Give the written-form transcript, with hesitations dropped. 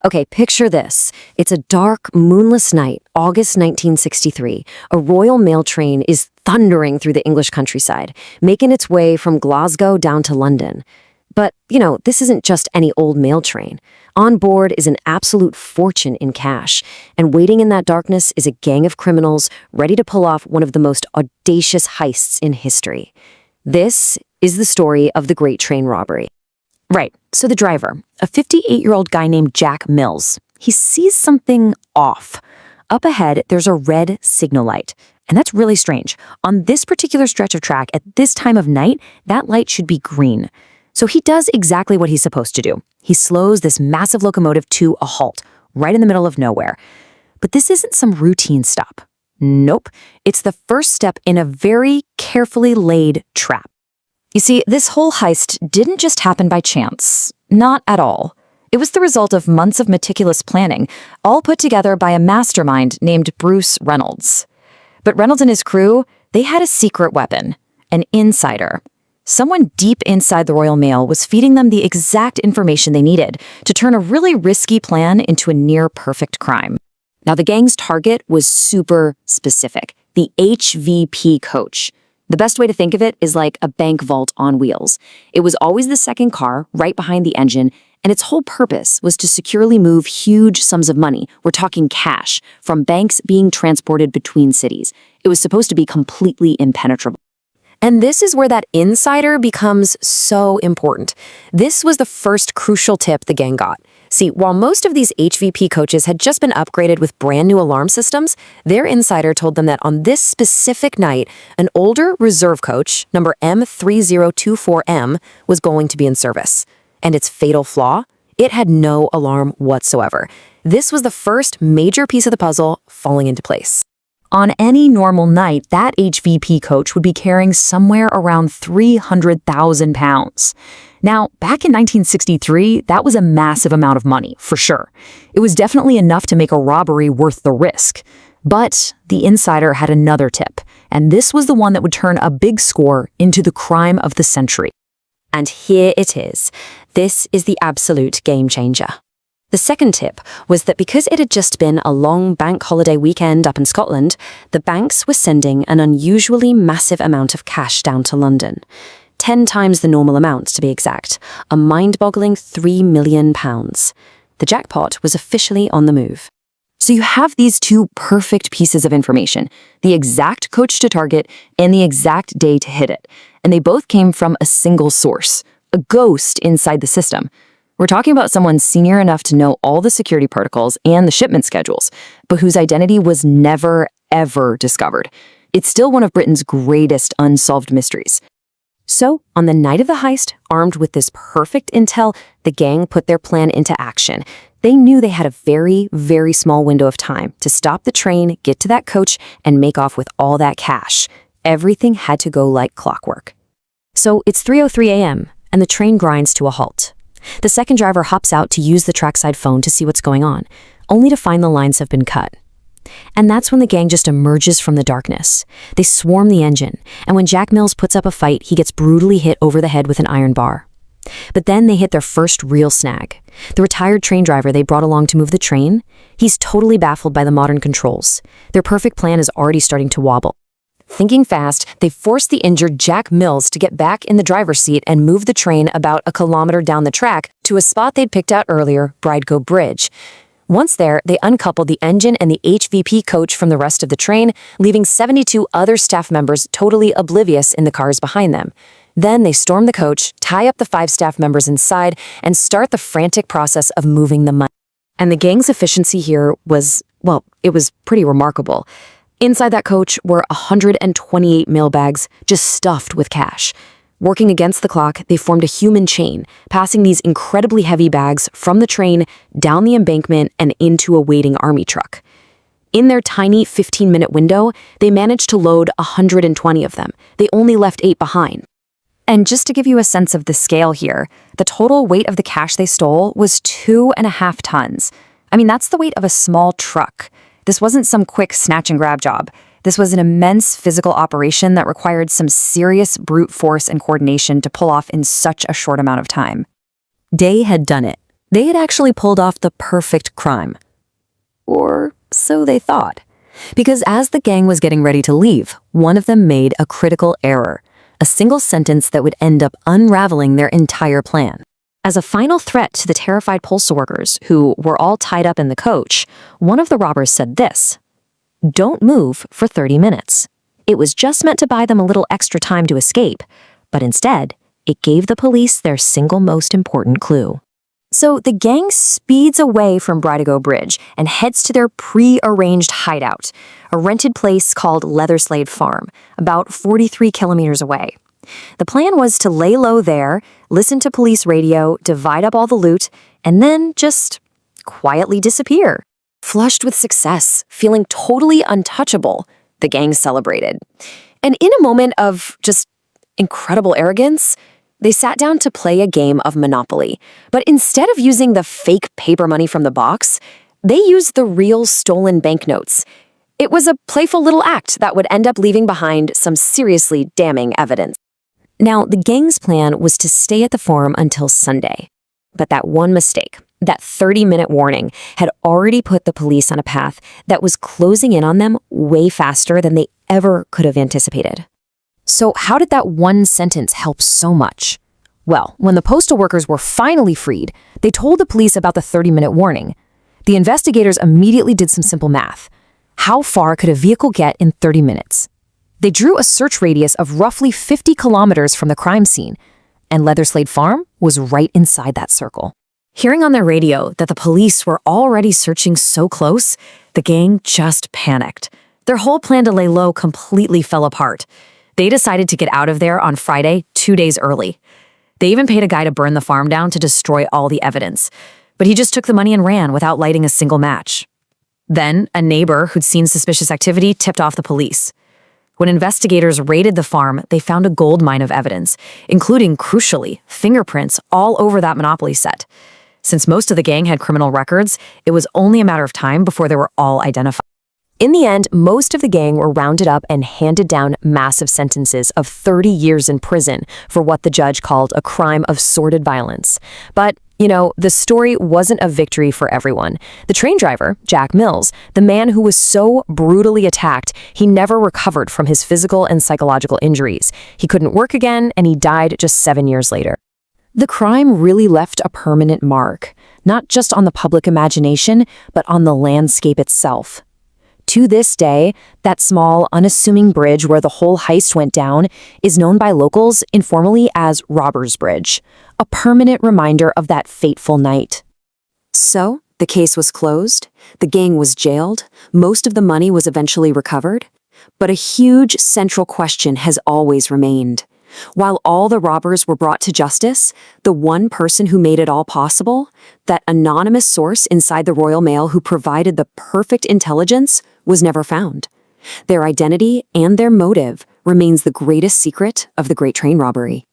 Okay, picture this. It's a dark, moonless night, August 1963. A Royal Mail train is thundering through the English countryside, making its way from Glasgow down to London. But, this isn't just any old mail train. On board is an absolute fortune in cash, and waiting in that darkness is a gang of criminals ready to pull off one of the most audacious heists in history. This is the story of the Great Train Robbery. Right, so the driver, a 58-year-old guy named Jack Mills, he sees something off. Up ahead, there's a red signal light. And that's really strange. On this particular stretch of track, at this time of night, that light should be green. So he does exactly what he's supposed to do. He slows this massive locomotive to a halt, right in the middle of nowhere. But this isn't some routine stop. Nope, it's the first step in a very carefully laid trap. You see, this whole heist didn't just happen by chance. Not at all. It was the result of months of meticulous planning, all put together by a mastermind named Bruce Reynolds. But Reynolds and his crew, they had a secret weapon, an insider. Someone deep inside the Royal Mail was feeding them the exact information they needed to turn a really risky plan into a near-perfect crime. Now, the gang's target was super specific, the HVP coach. The best way to think of it is like a bank vault on wheels. It was always the second car, right behind the engine, and its whole purpose was to securely move huge sums of money, we're talking cash, from banks being transported between cities. It was supposed to be completely impenetrable. And this is where that insider becomes so important. This was the first crucial tip the gang got. See, while most of these HVP coaches had just been upgraded with brand new alarm systems, their insider told them that on this specific night, an older reserve coach, number M3024M, was going to be in service. And its fatal flaw? It had no alarm whatsoever. This was the first major piece of the puzzle falling into place. On any normal night, that HVP coach would be carrying somewhere around 300,000 pounds. Now, back in 1963, that was a massive amount of money, for sure. It was definitely enough to make a robbery worth the risk. But the insider had another tip, and this was the one that would turn a big score into the crime of the century. And here it is. This is the absolute game changer. The second tip was that because it had just been a long bank holiday weekend up in Scotland, the banks were sending an unusually massive amount of cash down to London. 10 times the normal amount, to be exact, a mind-boggling £3 million. The jackpot was officially on the move. So you have these two perfect pieces of information, the exact coach to target and the exact day to hit it. And they both came from a single source, a ghost inside the system. We're talking about someone senior enough to know all the security protocols and the shipment schedules, but whose identity was never, ever discovered. It's still one of Britain's greatest unsolved mysteries. So, on the night of the heist, armed with this perfect intel, the gang put their plan into action. They knew they had a very, very small window of time to stop the train, get to that coach, and make off with all that cash. Everything had to go like clockwork. So, it's 3:03 a.m., and the train grinds to a halt. The second driver hops out to use the trackside phone to see what's going on, only to find the lines have been cut. And that's when the gang just emerges from the darkness. They swarm the engine, and when Jack Mills puts up a fight, he gets brutally hit over the head with an iron bar. But then they hit their first real snag. The retired train driver they brought along to move the train, he's totally baffled by the modern controls. Their perfect plan is already starting to wobble. Thinking fast, they forced the injured Jack Mills to get back in the driver's seat and move the train about a kilometer down the track to a spot they'd picked out earlier, Bridego Bridge. Once there, they uncoupled the engine and the HVP coach from the rest of the train, leaving 72 other staff members totally oblivious in the cars behind them. Then they storm the coach, tie up the 5 staff members inside, and start the frantic process of moving the money. And the gang's efficiency here was, well, it was pretty remarkable. Inside that coach were 128 mailbags just stuffed with cash. Working against the clock, they formed a human chain, passing these incredibly heavy bags from the train, down the embankment, and into a waiting army truck. In their tiny 15-minute window, they managed to load 120 of them. They only left 8 behind. And just to give you a sense of the scale here, the total weight of the cash they stole was 2.5 tons. I mean, that's the weight of a small truck. This wasn't some quick snatch and grab job. This was an immense physical operation that required some serious brute force and coordination to pull off in such a short amount of time. Day had done it. They had actually pulled off the perfect crime. Or so they thought. Because as the gang was getting ready to leave, one of them made a critical error, a single sentence that would end up unraveling their entire plan. As a final threat to the terrified postal workers, who were all tied up in the coach, one of the robbers said this: "Don't move for 30 minutes." It was just meant to buy them a little extra time to escape, but instead, it gave the police their single most important clue. So the gang speeds away from Bridego Bridge and heads to their pre-arranged hideout, a rented place called Leatherslade Farm, about 43 kilometers away. The plan was to lay low there, listen to police radio, divide up all the loot, and then just quietly disappear. Flushed with success, feeling totally untouchable, the gang celebrated. And in a moment of just incredible arrogance, they sat down to play a game of Monopoly. But instead of using the fake paper money from the box, they used the real stolen banknotes. It was a playful little act that would end up leaving behind some seriously damning evidence. Now, the gang's plan was to stay at the farm until Sunday. But that one mistake, that 30-minute warning, had already put the police on a path that was closing in on them way faster than they ever could have anticipated. So how did that one sentence help so much? Well, when the postal workers were finally freed, they told the police about the 30-minute warning. The investigators immediately did some simple math. How far could a vehicle get in 30 minutes? They drew a search radius of roughly 50 kilometers from the crime scene, and Leatherslade Farm was right inside that circle. Hearing on their radio that the police were already searching so close, the gang just panicked. Their whole plan to lay low completely fell apart. They decided to get out of there on Friday, 2 days early. They even paid a guy to burn the farm down to destroy all the evidence, but he just took the money and ran without lighting a single match. Then, a neighbor who'd seen suspicious activity tipped off the police. When investigators raided the farm, they found a gold mine of evidence, including, crucially, fingerprints all over that Monopoly set. Since most of the gang had criminal records, it was only a matter of time before they were all identified. In the end, most of the gang were rounded up and handed down massive sentences of 30 years in prison for what the judge called a crime of sordid violence. But, the story wasn't a victory for everyone. The train driver, Jack Mills, the man who was so brutally attacked, he never recovered from his physical and psychological injuries. He couldn't work again, and he died just 7 years later. The crime really left a permanent mark, not just on the public imagination, but on the landscape itself. To this day, that small, unassuming bridge where the whole heist went down is known by locals informally as Robbers Bridge, a permanent reminder of that fateful night. So, the case was closed, the gang was jailed, most of the money was eventually recovered, but a huge central question has always remained. While all the robbers were brought to justice, the one person who made it all possible, that anonymous source inside the Royal Mail who provided the perfect intelligence, was never found. Their identity and their motive remains the greatest secret of the Great Train Robbery.